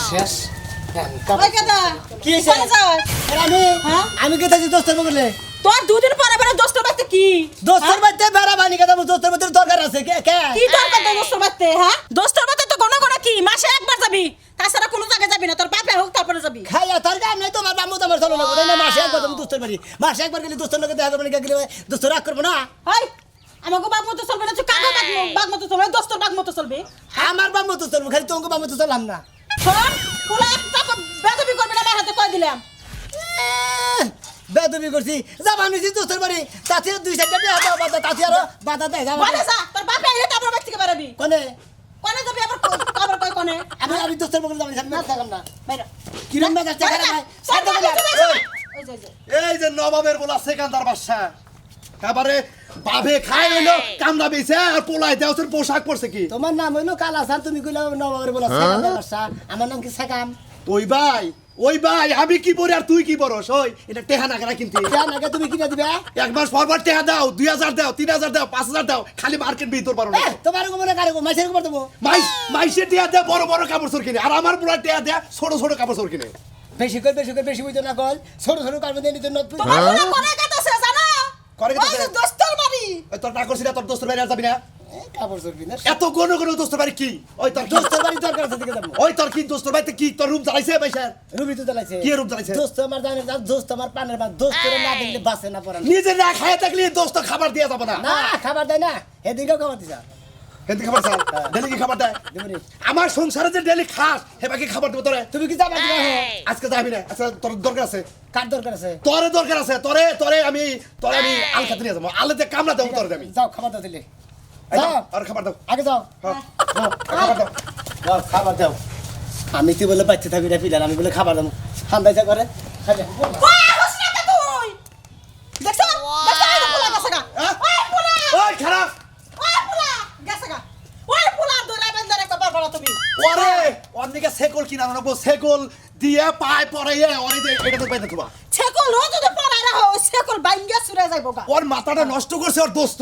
শেষ ওই কেদা কি হইছে কোন যাস হ্যাঁ আমি কে থাকি দোস্তের বগলে তোর দুদিন পরে পরে দোস্তর বাড়িতে কি দোস্তের বাড়িতে বেড়া বানি কে যাবো দোস্তের বাড়িতে দরকার আছে কে কে কি দরকার তোর দোস্তর বাড়িতে হ্যাঁ দোস্তর বাড়িতে তো কোনো কোনো কি মাসে একবার যাবি তাছাড়া কোনো জায়গায় যাবি না তোর বাপে হোক তারপরে যাবি খাইয়া তোর কাম নাই তোমার বামু তোমার চলো না বলে না মাসে একবার তুমি দোস্তের বাড়ি মাসে একবার গেলে দোস্তের লোকে দেখা করবে না গেলে দোস্ত রাগ করবো না হয় আমাকে বাপ মতো চলবে না তুই কাগো বাপ মতো চলবে দোস্তর বাপ মতো চলবে আমার বামু তো চলবো খালি তোমাকে বামু তো চললাম না শোন কোলা একটা বেদবি করবি না আমার হাতে কই দিলাম বেদবি করছি যাবা নিছি দোস্তের বাড়ি তাতে দুই সাইডে দেয়া দাও বাধা তাতে আরো বাধা দেয় যাবা বলে যা তোর বাপে এলে তারপর বাড়ি থেকে বেরোবি কোনে কোনে যাবি আবার কই কোনে আমি দোস্তের বগলে যাবো আমি থাকলাম না বাইরে কিরম মেজাজ টাকা নাই সাইডে ওই যে এই যে নবাবের বলা সেকান্দার বাদশা এবারে বাভে খাই এলো কামড়া বেছে আর পোলাই দেওয়ার পোশাক পরছে কি তোমার নাম হইলো কালা স্যার তুমি কইলা নবাবের বলা সেকাম ব্যবসা আমার নাম কি সেকাম ওই ভাই আমি কি পরে আর তুই কি পরস ওই এটা টেহা না কেনা কিনতে জান আগে তুমি কিনা দিবে এক মাস পর পর টেহা দাও 2000 দাও 3000 দাও 5000 দাও খালি মার্কেট ভিতর পারো না তোমার মনে কারে মাইসের উপর দেবো মাইসে টেহা দেয় বড় বড় কাপড় চোর কিনে আর আমার পুরা টেহা দেয় ছোট ছোট কাপড় চোর কিনে বেশি বুঝো না কল ছোট ছোট কারণ দেনি জন্য তোমার কোনে কোনে কাটাছে জানো করে ওই যে দোস্তর বাড়ি ওই তোর টাকা ছিল তোর দোস্তের বাড়ি আর যাবি না কাপড় চোর কিনা এত গণ গণ দোস্তের বাড়ি কি ওই তোর দোস্তের বাড়ি দরকার আছে দিকে যাবো ওই তোর কি দোস্তের বাড়িতে কি তোর রুম চালাইছে পয়সা রুবি তো চালাইছে কি রুম চালাইছে দোস্ত আমার জানে না দোস্ত আমার পানের মা দোস্ত না দিলে বাসে না পড়ে নিজে না খায় থাকলে দোস্ত খাবার দিয়ে যাবো না না খাবার দেয় না এদিকেও খাবার দিছা হেদি খাবার চাল ডেলি কি খাবার দেয় দেবনি আমার সংসারে যে ডেলি খাস হেবাকে খাবার দেবো তোরে তুমি কি যাবা দিবা আজকে যাবি না আজকে তোর দরকার আছে কার দরকার আছে তোরে দরকার আছে তোরে আমি আল খাতে নিয়ে যাবো আলেতে কামড়া দেবো তোরে আমি যাও খাবার দাও দিলে এই যাও দাও, আর খাবার দাও আগে যাও হ্যাঁ, দাও, খাবার দাও যাও খাবার দাও আমি তুই বলে বাচ্চা থাকি না পিলার আমি বলে খাবার দাও ঠান্ডা করে খাবে কই আসছ না কে তুই দেখছ দেখছ পোলা গেছে গা হ্যাঁ? ওই পোলা ওই খারাপ ওই পোলা গেছে গা ওই পোলা দইলা বেন্দরে কবার বড় তুমি ওরে অন্যকে সেকল কিনা নেবো সেকল দিয়ে পায় পরে অনেক এটা তো পাইতে তোমার ছেকল ও যদি পড়াই রাখো ওই ছেকল বাইঙ্গা ছুড়ে যাইবো গা ওর মাথাটা নষ্ট করছে ওর দোস্ত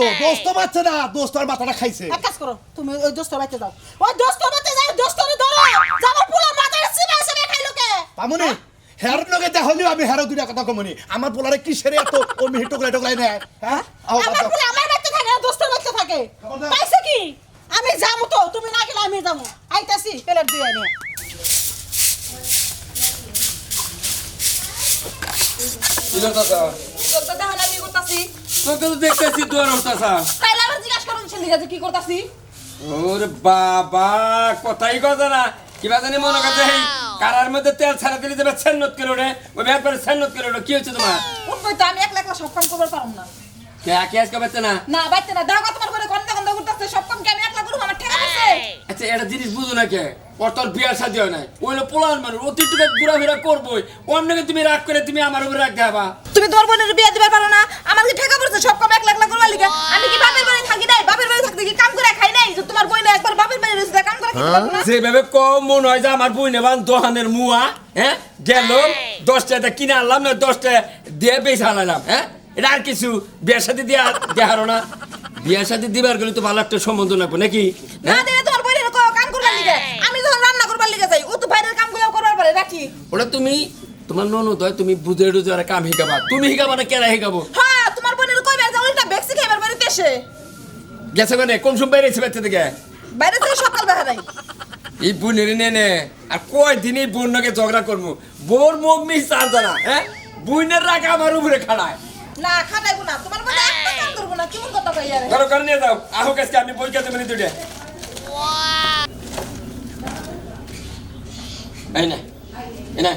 বাচ্চা না দোস্ত আর মাথাটা খাইছে এক কাজ করো তুমি ওই দোস্তর বাড়িতে যাও ওই দোস্তর বাড়িতে যাও দোস্তরে ধরো যাবার পোলা মাথায় সিবা সিবা খাইলো কে পামনি হের লগে হলেও আমি হেরো দুইটা কথা কমনি আমার পোলারে কি সেরে এত ও মিহি টোকলাই নেয় হ্যাঁ আও আমার পোলা আমার বাড়িতে থাকে না দোস্তর বাড়িতে থাকে খবরদার। পাইছে কি আমি যাবো তো তুমি না গেলে আমি যাবো আইতাছি প্লেট দিয়ে নিয়ে কিলো দাদা তোরটা তাহলে আমি করতাছি তোকে তো দেখতেছি তোর উঠতেছা তাইলে আবার জিজ্ঞাসা করুন ছেলে যে কি করতাছি ওরে বাবা কথাই কথা না কিবা জানি মনে করছে এই কারার মধ্যে তেল ছাড়া দিলে যাবে সেন্নত করে ওঠে ওই ব্যাপারে সেন্নত করে ওঠে কি হচ্ছে তোমার উঠবই তো আমি একলা একলা সব কাম করবার পারুম না কে আকে আজকে পাচ্ছে না না বাইতে না দাও তোমার করে গন্ধ গন্ধ করতেছে সব কাম কি আমি একলা করব আমার ঠেকা আছে আচ্ছা এটা জিনিস বুঝো না কে ওর তোর বিয়ার সাথে হয় নাই ওইলো পোলান মানুষ অতিটুকু ঘোরাফেরা করবোই অন্যকে তুমি রাগ করে তুমি আমার উপরে রাগ দেবা তুমি তোর বোনের বিয়ে দিবার পারো না আমার কি ঠেকা পড়ছে সব কাম একলা একলা করবার লিগা আমি কি বাপের বাড়ি থাকি নাই বাপের বাড়ি থাকতে কি কাম করে খাই নাই যে তোমার বোন একবার বাপের বাড়ি রইছে কাম করে খেতে পারবো না যেভাবে কম মন হয় যে আমার বই নেবান দোহানের মুয়া হ্যাঁ গেল 10 টাকা কিনে আনলাম না 10 টাকা দিয়ে বেশি আনলাম হ্যাঁ এটা আর কিছু বিয়ের সাথে দেহারো না বিয়ের সাথে দিবার গেলে তো ভালো একটা সম্বন্ধ লাগবে নাকি না দিলে তোমার বোনের কাম করবার লিগা আমি যখন রান্না করবার লিগা যাই ও তো বাইরের কাম গুলো করবার পারে রাখি ওটা তুমি তোমার ননদ হয় তুমি বুঝে টুঝে আর কাম শিখাবা তুমি শিখাবা না কেরা শিখাবো হ্যাঁ তোমার বোনের কইবার যা উল্টা বেক্সি খাইবার বাড়িতে এসে গেছে মানে কোন সময় বেরিয়েছে বাচ্চা থেকে বাইরে থেকে সকাল বেলা নাই এই বোনের নে আর কয়দিন এই বোনকে ঝগড়া করবো বোর মুখ মিস জানতো না হ্যাঁ বোনের রাগ আমার উপরে খাড়ায় না খাটাইবো না তোমার বোন একটা কাম করবো না কেমন কথা কই আরে ধরো করে নিয়ে যাও আহো কাছে আমি বই কাছে মানে দুটো এই না এই না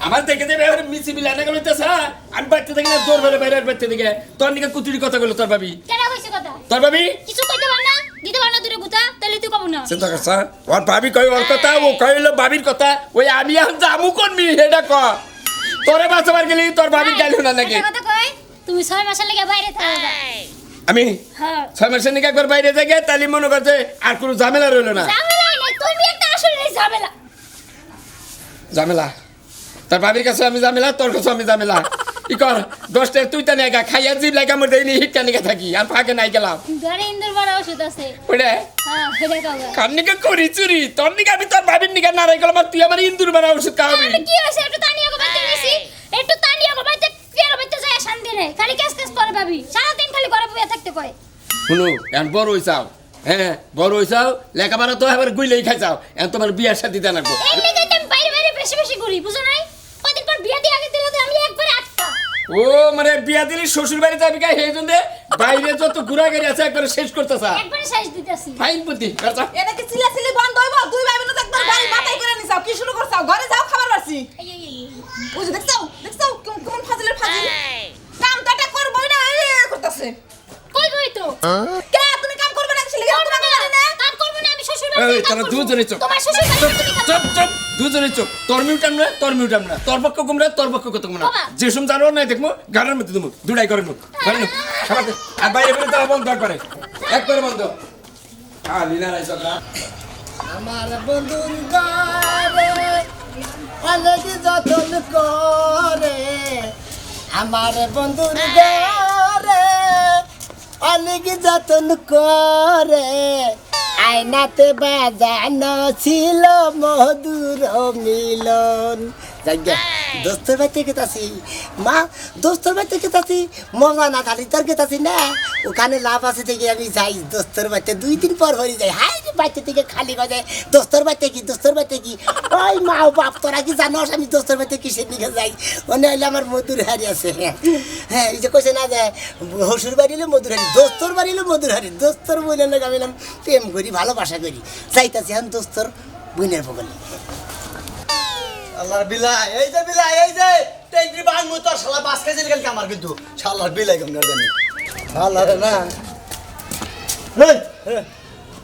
আমার দেখে দেবে এবারে মিছি মিলানে গেল তো স্যার আমি বাড়তে থাকি না দৌড় বেড়ে বাইরে বাড়তে দিকে তোর নিকে কুতুরি কথা বললো তোর ভাবি কেডা কইছে কথা তোর ভাবি কিছু কইতে পার না দিতে পার না দূরে গুতা তাহলে তুই কব না চিন্তা কর স্যার ওর ভাবি কই ওর কথা ও কইলো ভাবির কথা ওই আমি এখন জামু কোনমি এটা ক তোরে বাঁচাবার গেলি তোর ভাবির গালি না নাকি একটা কথা কই তুমি 6 মাসের লাগি বাইরে থাকো আমি হ্যাঁ 6 মাসের নিকে একবার বাইরে থেকে তালি মনে করছে আর কোনো ঝামেলা রইলো না ঝামেলা নাই তুমি একটা আসলে ঝামেলা ঝামেলা তোর ভাবির কাছে আমি ঝামেলা তোর কাছে আমি ঝামেলা ই কর 10 টাকা তুই তা নেগা খাইয়া জিব লাগা মর দেইনি হিট কানিকা থাকি আর ফাঁকে নাই গেলাম ঘরে ইন্দুর মারা ওষুধ আছে ওরে হ্যাঁ হেডে খাওয়া কান্নিকা করি চুরি তোর নিকা আমি তোর ভাবির নিকা নারাই গেলাম আর তুই আমার ইন্দুর মারা ওষুধ খাওয়াবি আমি কি হইছে একটু তানিয়া গো বাইতে গেছি একটু তানিয়া গো বাইতে ফের বাইতে যায় শান্তি নেই খালি কেস কেস করে ভাবি সারা দিন খালি ঘরে বইয়া থাকতে কয় শুনো এখন বড় হইছাও হ্যাঁ বড় হইছাও লেখাপড়া তো এবার গুইলেই খাইছাও এখন তোমার বিয়ার সাথে দিতে লাগবো এই লিগে তো আমি বাইরে বাইরে বেশি বেশি ঘুরি বুঝো নাই কদিন পর বিয়া দিয়ে আগে দিলে তো আমি একবারে আটকা ও মানে বিয়া দিলি শ্বশুর বাড়ি যাবি কা সেই জন্য বাইরে যত ঘুরা গেড়ে আছে একবার শেষ করতেছ একবারে শেষ দিতেছি ফাইন বুদ্ধি করছা এটা কি চিল্লাচিল্লি বন্ধ হইব দুই ভাই বোন তো একবার বাড়ি মাথায় করে নিছাও কি শুরু করছাও ঘরে যাও খাবার বাড়ছি এই এই এই বুঝে দেখছাও কোন ফাজিলের ফাজিল কামটা করবই না এই করতেছে কই গই তো কে তুমি কাম করবে না ছেলে কাম করবে না কাম করব না আমি শ্বশুর এই তোরা দুজনে চুপ তোমার শ্বশুর বাড়ি তুমি কাম চুপ চুপ দুজনে চুপ তোর মিউটাম না তোর পক্ষ কুমরা তোর পক্ষ কত কুমরা বাবা। যে সুম জানো না দেখমু গাড়ির মধ্যে তুমি দুড়াই করে নু করে নু খাবার দে। আর বাইরে বেরো তারা বন্ধ করে একবারে বন্ধ লিনা রাই সদরা আমার বন্ধুর ঘরে অনেক যতন করে আমার বন্ধুর ঘরে অনেক যতন করে আয়নাতে বাজানো ছিল মধুর মিলন জায়গা দোস্তর বাড়িতে গেতাছি মা দোস্তর বাড়িতে গেতাছি মজা না খালি তোর গেতাছি না ওখানে লাভ আছে থেকে আমি যাই দোস্তর বাড়িতে 2 দিন পর হয়ে যাই হাই রে বাড়িতে থেকে খালি বাজে দোস্তর বাড়িতে কি ওই মা ও বাপ তোরা কি জানোস আমি দোস্তর বাড়িতে কিসের দিকে যাই মনে হইলে আমার মধুর হারি আছে হ্যাঁ এই যে কইছে না যে হসুর বাড়ি হলে মধুর হারি দোস্তর বাড়ি হলে মধুর হারি দোস্তর বলে না আমি নাম প্রেম করি ভালোবাসা করি যাইতাছি আমি দোস্তর বোনের বগলে আল্লাহর বিলাই এই যে টেঙ্গি বাং মু তোর শালা বাস খাইছিল কালকে আমার কিন্তু শালার বিলাই গঙ্গার জানি আল্লাহ রে না এই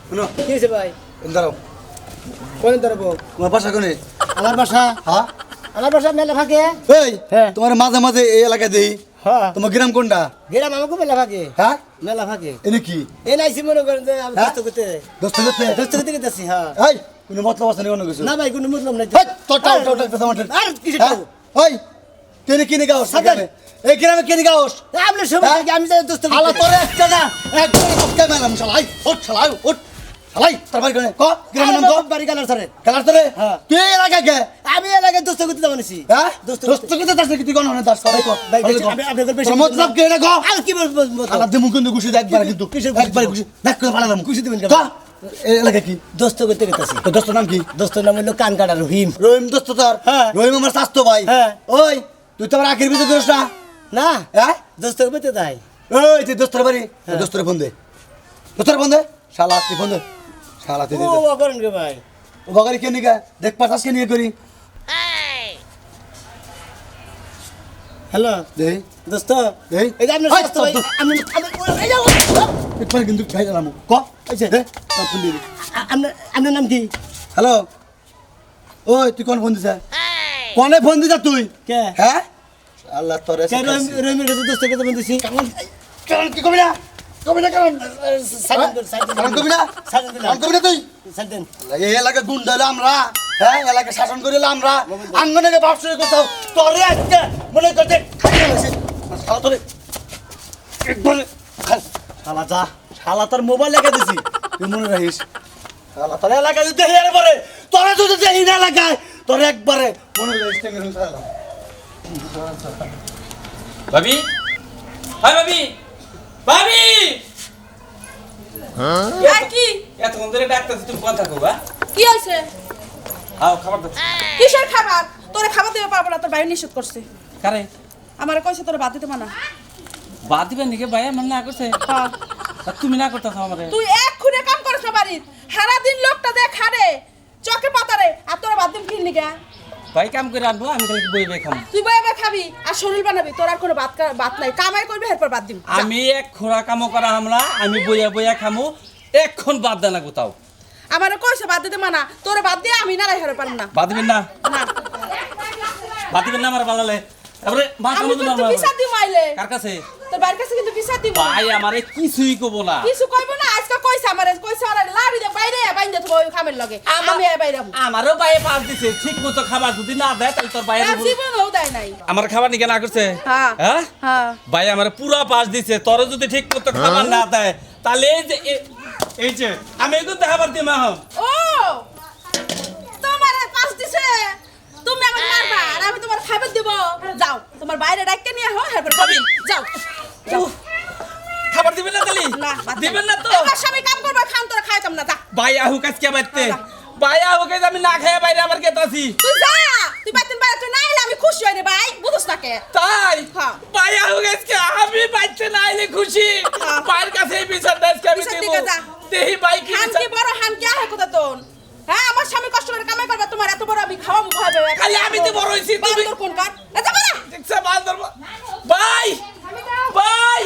শুনো কি হয়েছে ভাই দাঁড়াও কোন দাঁড়াবো তোমার বাসা কোনে আমার বাসা হ্যাঁ আমার বাসা মেলা ফাঁকে এই হ্যাঁ। তোমার মাঝে মাঝে এই এলাকায় দেই হ্যাঁ তোমার গ্রাম কোনটা গেলাম আমাকে মেলা ফাঁকে হ্যাঁ মেলা ফাঁকে এনে কি এ নাইছি মনে করেন যে আমি হ্যাঁ? দোস্ত করতে দোস্ত করতে দোস্ত করতে গেছি হ্যাঁ এই কোনো মতলব আছে না কোনো কিছু না ভাই কোনো মতলব নাই এই তোরটা কথা মাঠে আর কিছু ওই তুই কিনে গাওস সাজান। এই গ্রামে কিনে গাওস আপনি সময় হ্যাঁ? থেকে আমি যাই দোস্ত শালা করতে তোরে একটা না একদম সবকে মেলাম শালাই ওঠ শালাই ওঠ শালাই তোর বাড়ি কোনে ক গ্রামের নাম ক বাড়ি গালার স্যার খেলার তোরে হ্যাঁ। তুই এই এলাকায় কে আমি এলাকায় দোস্ত করতে যাবো নিছি হ্যাঁ দোস্ত দোস্ত করতে দাস নাকি তুই কোন হনে দাস সবাই কর ভাই, আপনাদের বেশি- মতলব কে এটা ক আর কি বলবো শালা দে মুখ কিন্তু গুছি দেখ একবার কিন্তু কিসের গুছি একবার দেব? গুছি দেখ করে ভালো নাম খুশি দিবেন কেন? ক এই এলাকা কি দোস্ত করতে গেছি তোর দোস্তের নাম কি দোস্তর নাম হলো কান কাটা রহিম রহিম দোস্ত তোর হ্যাঁ। রহিম আমার স্বাস্থ্য ভাই হ্যাঁ। ওই তুই তো আমার আখের ভিতরে করিস না না হ্যাঁ দোস্ত করতে তাই ওই তুই দোস্তর বাড়ি দোস্তর ফোন দে দোস্তর ফোন দে শালা তুই ফোন দে শালা তুই দে ও করেন কে ভাই ও বাগারি কে নিকা দেখ পাঠাস কে নিয়ে করি হ্যালো দে দোস্ত এই। এই যে আপনার এই, স্বাস্থ্য ভাই, দোস্ত। এই যে একবার কিন্তু খাই দিলাম ক এই যে, দে ফোন দিয়ে আপনার নাম কি হ্যালো ওই তুই কোন ফোন দিছ কোনে ফোন দিছ তুই কে হ্যাঁ আল্লাহ তোরে কে রহিমের কাছে দোস্ত করতে বলতেছি কারণ কি কবি না কারণ কারণ কবি না কারণ কবি না তুই এই এলাকা গুন্ডা হলো আমরা হ্যাঁ এলাকা শাসন করিলে আমরা আঙ্গনে ব্যবসা করতাম তোরে আজকে মনে করতে শালা তোরে একবারে শালা যা শালা তোর মোবাইল লেগে দিছি তুই মনে রাখিস শালা তোর এলাকায় যদি দেখি আরে পরে তোরা যদি দেখি না এলাকায় তোর একবারে মনে রাখিস ভাবি হাই ভাবি ভাবি আর কি এতক্ষণ ধরে ডাকতেছি তুমি কোন থাকো বা কি হইছে আও খাবার দাও কিসের খাবার তোরে খাবার দিতে পারবো না তোর বাইরে নিষেধ করছে কারে আমারে কইছে তোরে বাদ দিতে মানা বাদ দিবেন নাকি ভাই আমার না করছে হ্যাঁ আর তুমি না করতেছ আমারে তুই এক খুনে কাম করিস না বাড়ির সারা দিন লোকটা দেখ খারে চকে পাতারে আর তোরা বাদ দিম কি নিগা ভাই কাম করে আনবো আমি খালি বই বই খাম তুই বয়ে খাবি আর শরীর বানাবি তোর আর কোনো বাত নাই কামাই করবি এরপর বাদ দিম যা। আমি এক খোরা কামো করা হামলা আমি বইয়া বইয়া খামু এক্ষণ বাদ দেন না কোথাও আমারে কইছে বাদ দিতে মানা তোরে বাদ দিয়ে আমি না রাইহারে পারম না বাদ দিবেন না না বাদ দিবেন না আমার ভালো লাগে তারপরে মা আমি কামো তো বিচার দি মাইলে কার কাছে তোর বাইর কাছে কিন্তু বিচার দিব ভাই আমারে কিছুই কব না কিছু কইব না আজকে কইছে আমারে লাড়ি দে বাইরে বাইন্দে তো ওই খামের লগে আমি বাইরে যাবো আমারও ভাই পাস দিছে ঠিক মতো খাবার যদি না দেয় তাহলে তোর ভাইয়ের উপর- জীবনও দেয় নাই আমার খাবার নিকে না করছে হ্যাঁ। হ্যাঁ হ্যাঁ ভাই আমার পুরা পাস দিছে তোর যদি ঠিক মতো খাবার না দেয় তাহলে এই যে আমি একটু খাবার দিই মা হম ও তোমার পাস দিছে তুমি আমাকে মারবা আর আমি তোমার খাবার দিব যাও তোমার বাইরে ডাকতে নিয়ে হো এরপর খাবি যাও খাবার দিবেন না তাহলে না দিবেন না তো আমার স্বামী কাম করবে খান তোরা খাইতাম না যা ভাই আহু কাজ কে বাইতে ভাই আহু কাজ আমি না খাইয়া বাইরে আমার কে তাছি তুই যা তুই বাইতেন বাইরে তুই না এলে আমি খুশি হই রে ভাই বুঝছ না কে তাই হ্যাঁ। ভাই আহু কাজ কে আমি বাইতে না আইলে খুশি হ্যাঁ। ভাইয়ের কাছে বিচার দাস কে আমি বিচার দেব দিকে যা। দেহি ভাই কি হান বিচার কি বড় হান কি আহে কথা তোন হ্যাঁ আমার স্বামী কষ্ট করে কামাই করবে তোমার এত বড় আমি খাওয়াবো ভাবে খালি আমি তো বড় হইছি তুমি বান্দর কোন কাট না যাবে না দেখছ বান্দর ভাই ভাই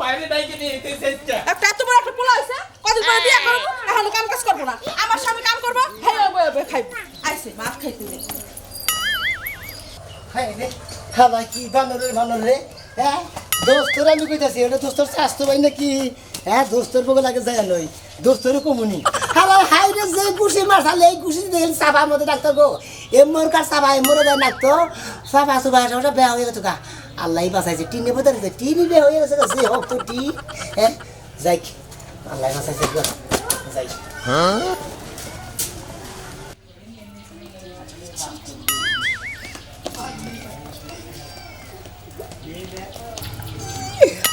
বাইরে ডাইকে নিয়ে এসেছে একটা এত বড় একটা পোলা হইছে কদিন পরে বিয়ে করব এখন কাম কাজ করব না আমার স্বামী কাম করব হ্যাঁ খাইব আইছে ভাত খাইতে দে হ্যাঁ রে খাবা কি বানর রে হ্যাঁ দোস্তর আমি কইতাছি এটা দোস্তর স্বাস্থ্য ভাই নাকি হ্যাঁ দোস্তর বগে লাগে যায় নই দোস্তর কমুনি হালা হাই রে যে গুছি মারছালে এই গুছি দেখেন সাবা মধ্যে ডাক্তার গো এমর কার সাবা এমর দেয় ডাক্তার সাবা সুবা সবটা বেয়া হয়ে গেছে কা আল্লাহই বাঁচাইছে টিনে বোধ হয়েছে টিনি বেয়া হয়ে গেছে যে হোক তো টি হ্যাঁ যাই আল্লাহ বাঁচাইছে গো যাই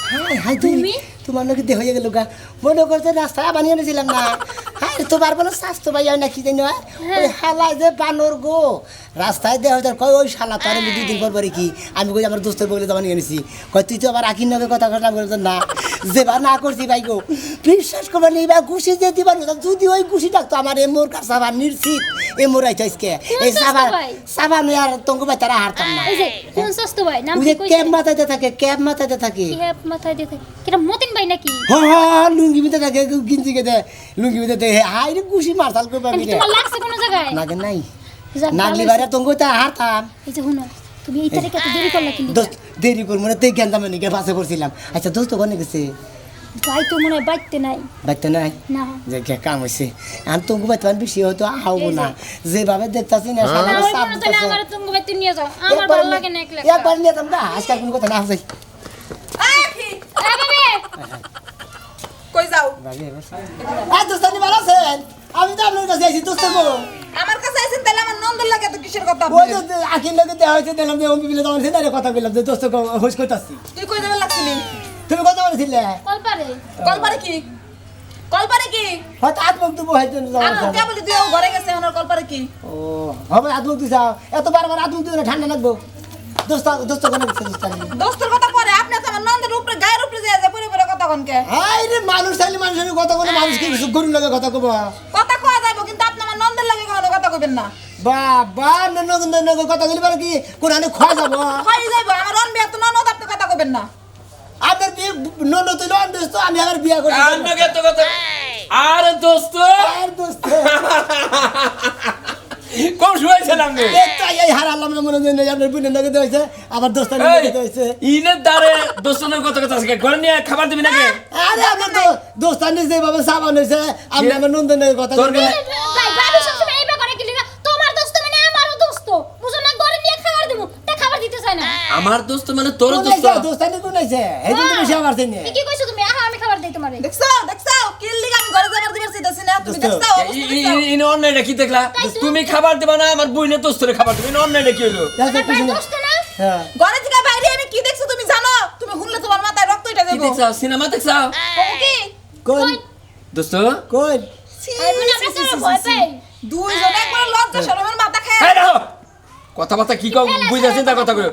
হাই হাই তুমি তোমার নাকি দেহ হয়ে গেল গা মনে করতে রাস্তায় বানিয়ে এনেছিলাম না হাই তোমার বলো স্বাস্থ্য ভাই হয় নাকি জানি হয় ওই হালা যে বানর গো রাস্তায় দেহ হয়ে কয় ওই শালা তার আমি 2 দিন পর পরে কি আমি কই আমার দোস্তের বলে তো বানিয়ে এনেছি কয় তুই তো আবার আকির নগে কথা কথা বলছ না যেবার না করছি ভাই গো বিশ্বাস করবা নেই বা ঘুষি যে দিবার যদি ওই ঘুষি ডাকতো আমার এমোর কাছে আবার নির্চিত এমোর আইতাইসকে এই সাবা সাবা নয় আর তঙ্গু ভাই তারা হারতাম না এই যে কোন সস্ত ভাই নাম ওই কি যে কইছে ক্যাব মাথাতে থাকে ক্যাব মাথাতে থাকে কি হ্যাঁ মাথায় দিয়ে থাকে কিরা মতিন ভাই নাকি হ্যাঁ লুঙ্গি মিতে থাকে গিঞ্জি কেটে লুঙ্গি মিতে দেখে হাই রে গুছি মারতাল করবা আমি মিরে তোমার লাগছে কোন জায়গায় নাগে নাই যাক, নাগলি ভালো বাইরে হইছে। তঙ্গু তা হারতাম এই যে হুনো তুমি এই তারিখে এত দেরি করলা কিন্তু দোস্ত দেরি কর মনে তেই জ্ঞান দামে নিকে পাশে করছিলাম আচ্ছা দোস্ত কোনে গেছে ভাই তো মনে হয় বাইতে নাই বাইতে নাই না যে কে কাম হইছে আর তঙ্গু বাইতে বেশি হয়তো আহবো না যেভাবে দেখতাছি না সারা না ওই সাপ মনে তো না আমার তুমি বাইতে নিয়ে যাও আমার ভালো লাগে না একলা একবার নিয়ে যাম না আজকাল কোন কথা না যাই আখি এ বাবা কই যাও এই দোস্ত নি ভালো আছেন আমি তো আপনার কাছে আইছি দোস্ত গো আমার কাছে আইছেন তাহলে আমার নন্দর লাগে তো কিসের কথা ওই যে আখির লগে দেওয়া হয়েছে দিলাম যে অম্বি বিলে তোমার সাথে কথা বললাম যে দোস্ত হোস করতেছি তুই কই যাবে লাগছিলি তুমি কথা বলেছিলে কলপারে কলপারে কি হয়তো আত্মক দেবো হয়তো আর কে বলি তুই ঘরে গেছে এখন কলপারে কি ও হবে আত্মক দিছা এত বারবার আত্মক দিলে ঠান্ডা লাগবো দোস্ত দোস্ত কোনে গেছে দোস্ত দোস্তের কথা পরে আপনি তো আমার নন্দের উপরে গায়ের উপরে যায় পরে পরে কথা কোনকে হাই রে মানুষ চাইলে মানুষের কথা বলে মানুষ কি গরুর লগে কথা কব কথা কওয়া যাইব কিন্তু আপনি আমার নন্দের লাগে কোনো কথা কইবেন না বাবা ননদ কথা বলি পারে কি কোরআনে খোয়া যাব খাই যাইব আমার অন বিয়া তো ননদ আপনি কথা কইবেন না আপনার বিয়ে ননদ তুই নন দোস্ত আমি আবার বিয়ে করি আন্নকে তো কথা আরে দোস্ত আর দোস্ত কম শুয়েছিলাম রে এই হারালাম না মনে হয় আপনার বোনের লগে হয়েছে আবার দোস্তার লগে হয়েছে ইনের দ্বারে দোস্তনের কথা কথা আছে ঘরে নিয়ে খাবার দিবি নাকি আরে আমার তো দোস্তার নিয়ে যেভাবে সাবান হয়েছে আমি আমার নন্দনের কথা তোর বলবো। ভাই ভাবি সবসময় এইবা করে কি লিগা তোমার দোস্ত মানে আমারও দোস্ত বুঝো না ঘরে নিয়ে খাবার দিব তা খাবার দিতে চায় না আমার দোস্ত মানে তোর কোন দোস্ত হয়েছে? দোস্তার নিয়ে কোন হয়েছে? এই জন্য তো বেশি আমার চাই না। কি কইছো তুমি আহা আমি খাবার দেই তোমারে দেখছো কি লিগে আমি ঘরে যাবার দিবার চাইতাছি না তুমি দোস্ত, দেখছো ইনে অন্যায়টা কি দেখলা তুমি খাবার দিবা না আমার বইনে দোস্তরে খাবার দিবি অন্যায়টা কি হলো দেখো আমার ভাই পিছনে। দোস্ত না হ্যাঁ। ঘরে থেকে বাইরে আমি কি দেখছো তুমি জানো তুমি হুনলে তোমার মাথায় রক্ত উঠে কি যাবে দেখছাও সিনেমা দেখছাও কি কোন? দোস্ত কোন? আই মনে আমরা তো ভয় পাই দুইজন একবার লজ্জা শরমের মাথা খায় এই দেখো কথাবার্তা কি কও বুঝাছেন তার কথা কই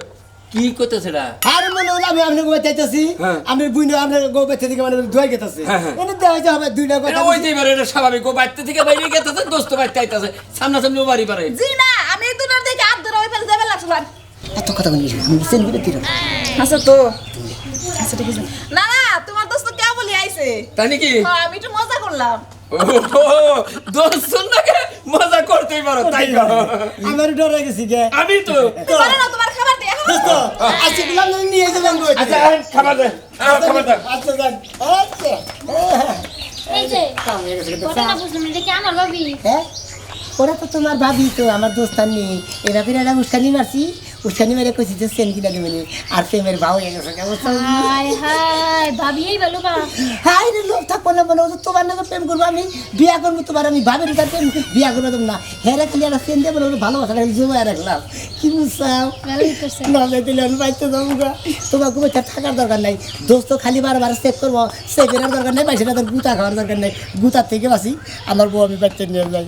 কি কইতেছে এটা আর মনে হলো আমি আপনার গোবে চাইতেছি হ্যাঁ। আপনার বুইনে আপনার গোবে থেকে মানে ধুয়ে গেতেছে হ্যাঁ, হ্যাঁ। এনে দেওয়া হবে দুইটা কথা এটা ওইতেই পারে এটা স্বাভাবিক ও বাইতে থেকে বাইরে গেতেছে দোস্ত বাইতে আইতাছে সামনাসামনি ও বাড়ি পারে জি না আমি এই দুটোর দিকে হাত ধরে ওই ফেলে যাবে লাগছিল এত কথা বলি আমি সেন করে দিলাম আচ্ছা তো আচ্ছা ঠিক আছে না না তোমার দোস্ত কে বলি আইছে তাই নাকি হ্যাঁ আমি একটু মজা করলাম ও দোস্ত নাকি মজা করতেই পারো তাই কও। আমার ডরে গেছি গে আমি তো পারে না তোমার খাবার দিয়ে দোস্ত আজকে দিলাম না নিয়ে যাবেন গো আচ্ছা খাবার দে আমার খাবার দে আচ্ছা যান আচ্ছা এই যে কাম হয়ে গেছে কিন্তু। কথা না বুঝলাম এটা কি আমার ভাবি হ্যাঁ ওরা তো তোমার ভাবি তো আমার দোস্তার নেই এরা ফির একটা উস্কানি মারছি উস্কানি মেরে কইছি যে সেন কিনা দেবেন আর প্রেমের ভাও হয়ে গেছে কেমন হাই হাই ভাবি এই ভালো বা হাই রে লোক থাকবো না মনে হচ্ছে তোমার নাকি প্রেম করবো আমি বিয়া করবো তোমার আমি ভাবের কাছে বিয়া করবো তুমি না হেরা খালি একটা সেন দিয়ে বলে ভালোবাসা জমায় রাখলাম কি বুঝছাও ভালোই করছে না দিলে আমি বাইতে যাবো গা তোমার খুব একটা থাকার দরকার নাই দোস্ত খালি বারবার চেক করবো চেকের দরকার নেই বাইশে তাদের গুতা খাওয়ার দরকার নেই গুতার থেকে বাসি আমার বউ আমি বাইতে নিয়ে যাই